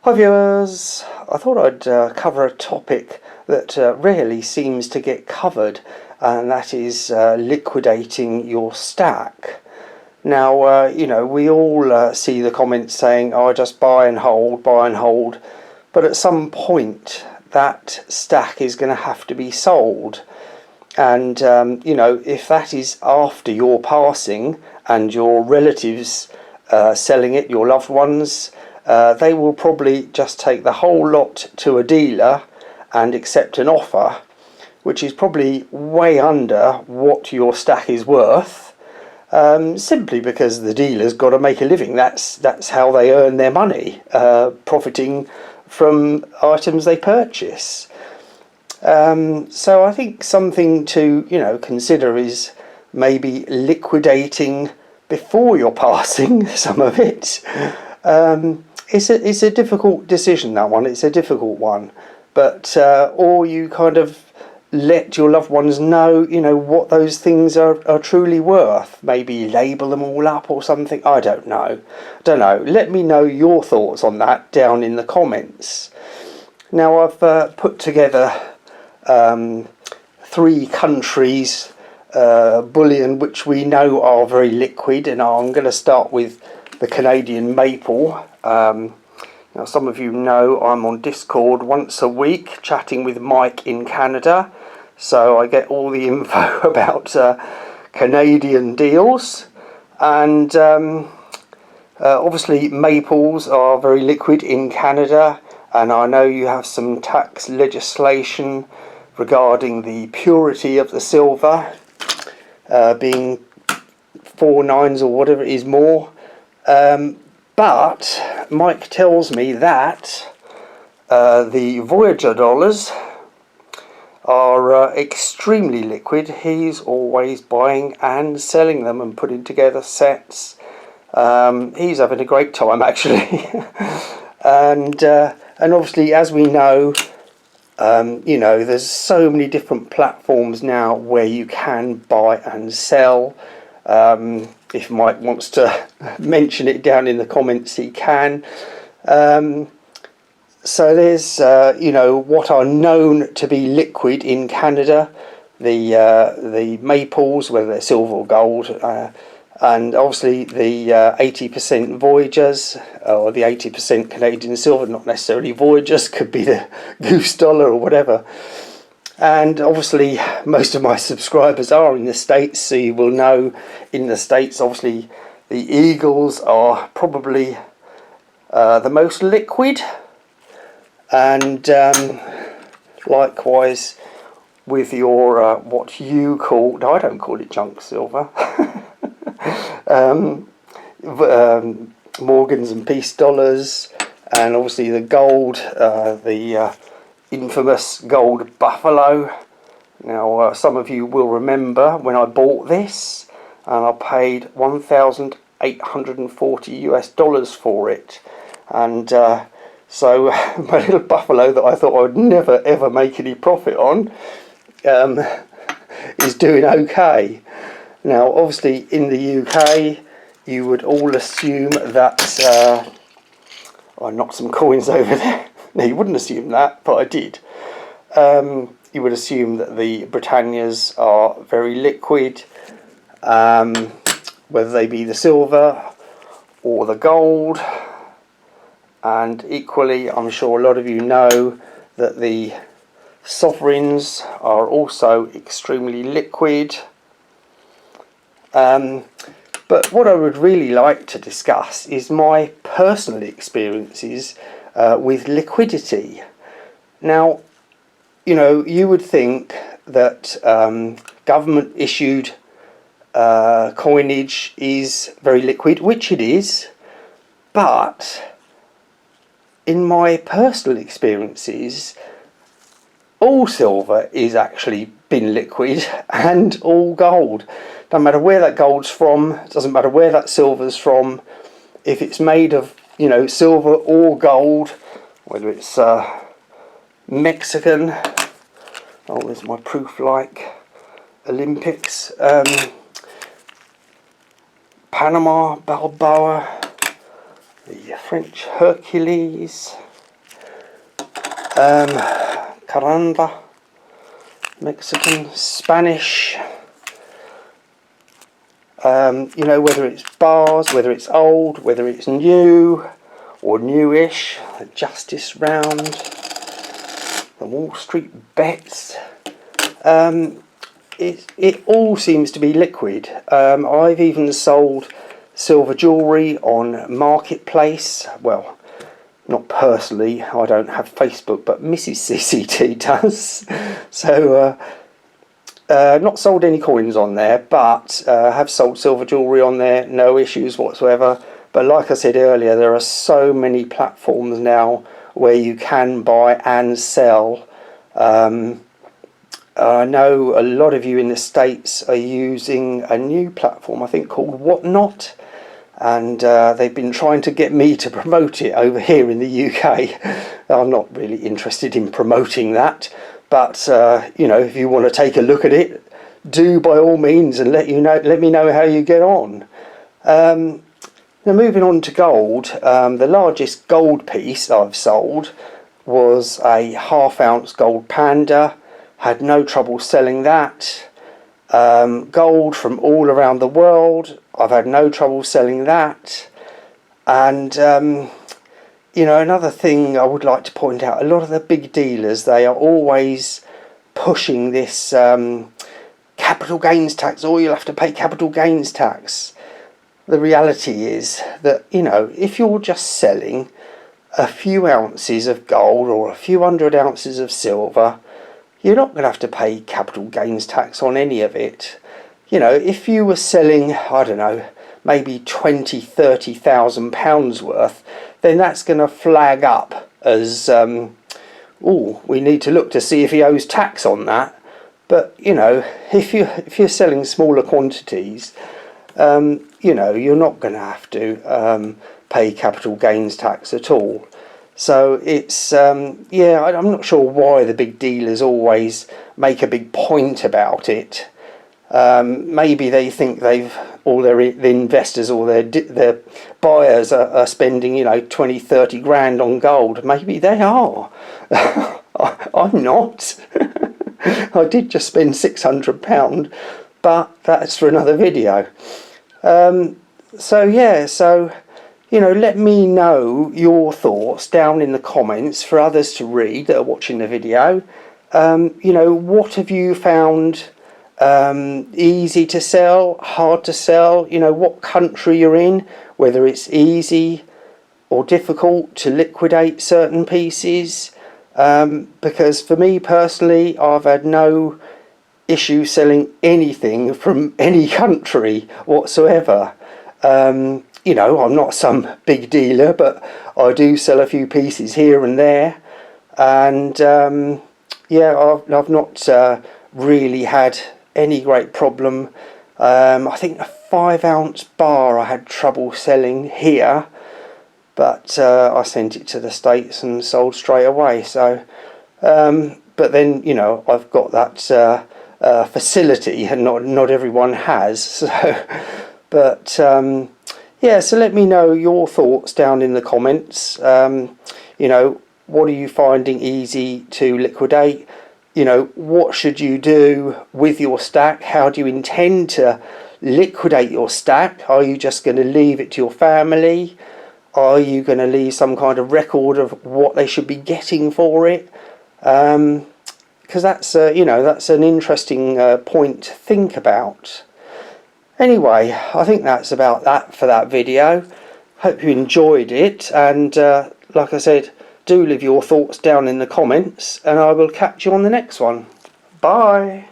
Hi viewers, I thought I'd cover a topic that rarely seems to get covered, and that is liquidating your stack. Now, we all see the comments saying, oh, just buy and hold, but at some point that stack is going to have to be sold. And, if that is after your passing and your relatives selling it, your loved ones, they will probably just take the whole lot to a dealer and accept an offer, which is probably way under what your stack is worth, simply because the dealer's got to make a living. That's how they earn their money, profiting from items they purchase. So I think something to consider is maybe liquidating before you're passing some of it. It's a difficult decision, that one. It's a difficult one, but or you kind of let your loved ones know what those things are truly worth. Maybe label them all up or something. I don't know. Let me know your thoughts on that down in the comments. Now I've put together 3 countries bullion which we know are very liquid, and I'm going to start with the Canadian maple. Now some of you know I'm on Discord once a week chatting with Mike in Canada, so I get all the info about Canadian deals. And obviously maples are very liquid in Canada, and I know you have some tax legislation regarding the purity of the silver, being 4 nines or whatever it is more. But Mike tells me that the Voyager dollars are extremely liquid. He's always buying and selling them and putting together sets. He's having a great time, actually. And obviously, as we know, there's so many different platforms now where you can buy and sell. If Mike wants to mention it down in the comments, he can. So there's what are known to be liquid in Canada, the maples, whether they're silver or gold, and obviously the 80% Voyagers, or the 80% Canadian silver, not necessarily Voyagers, could be the goose dollar or whatever. And obviously most of my subscribers are in the States, so you will know in the States obviously the Eagles are probably the most liquid. And likewise with your what you call, no, I don't call it junk silver, Morgans and Peace dollars, and obviously the gold, the infamous gold buffalo. Now some of you will remember when I bought this, and I paid $1,840 for it, and so my little buffalo that I thought I would never ever make any profit on is doing okay. Now obviously in the UK you would all assume that I knocked some coins over there. No, you wouldn't assume that, but I did. You would assume that the Britannias are very liquid, whether they be the silver or the gold. And equally, I'm sure a lot of you know that the sovereigns are also extremely liquid. But what I would really like to discuss is my personal experiences with liquidity. Now, you would think that government issued coinage is very liquid, which it is, but in my personal experiences, all silver is actually been liquid, and all gold. Doesn't matter where that gold's from, doesn't matter where that silver's from. If it's made of, silver or gold, whether it's Mexican, oh, there's my proof like Olympics, Panama, Balboa, the French Hercules, Caramba, Mexican, Spanish. You know, whether it's bars, whether it's old, whether it's new or newish. The Justice Round, the Wall Street Bets. It all seems to be liquid. I've even sold silver jewellery on Marketplace. Well, not personally, I don't have Facebook, but Mrs. CCT does. So not sold any coins on there, but have sold silver jewellery on there, no issues whatsoever. But like I said earlier, there are so many platforms now where you can buy and sell. I know a lot of you in the States are using a new platform, I think called Whatnot, and they've been trying to get me to promote it over here in the UK. I'm not really interested in promoting that, but you know, if you want to take a look at it, do by all means, and let me know how you get on. Now moving on to gold, the largest gold piece I've sold was a ½ ounce gold panda. Had no trouble selling that. Gold from all around the world, I've had no trouble selling that. And you know, another thing I would like to point out, a lot of the big dealers, they are always pushing this capital gains tax. Oh, you'll have to pay capital gains tax. The reality is that, you know, if you're just selling a few ounces of gold or a few 100 ounces of silver, you're not going to have to pay capital gains tax on any of it. You know, if you were selling, I don't know, maybe £20,000-30,000 worth, then that's going to flag up as, oh, we need to look to see if he owes tax on that. But, you know, if you're selling smaller quantities, you know, you're not going to have to pay capital gains tax at all. So it's, yeah, I'm not sure why the big dealers always make a big point about it. Maybe they think all the investors or their buyers are spending, you know, 20-30 grand on gold. Maybe they are. I'm not. I did just spend £600, but that's for another video. So yeah, so, you know, let me know your thoughts down in the comments for others to read that are watching the video. You know, what have you found easy to sell, hard to sell? You know, what country you're in, whether it's easy or difficult to liquidate certain pieces. Because for me personally, I've had no issue selling anything from any country whatsoever. You know, I'm not some big dealer, but I do sell a few pieces here and there, and yeah, I've not really had any great problem. I think a 5 ounce bar I had trouble selling here, but I sent it to the States and sold straight away. So but then, you know, I've got that facility, and not everyone has. So but yeah, so let me know your thoughts down in the comments. You know, what are you finding easy to liquidate? You know, what should you do with your stack? How do you intend to liquidate your stack? Are you just going to leave it to your family? Are you going to leave some kind of record of what they should be getting for it? Because that's, you know, that's an interesting point to think about. Anyway, I think that's about that for that video. Hope you enjoyed it, and like I said, do leave your thoughts down in the comments, and I will catch you on the next one. Bye.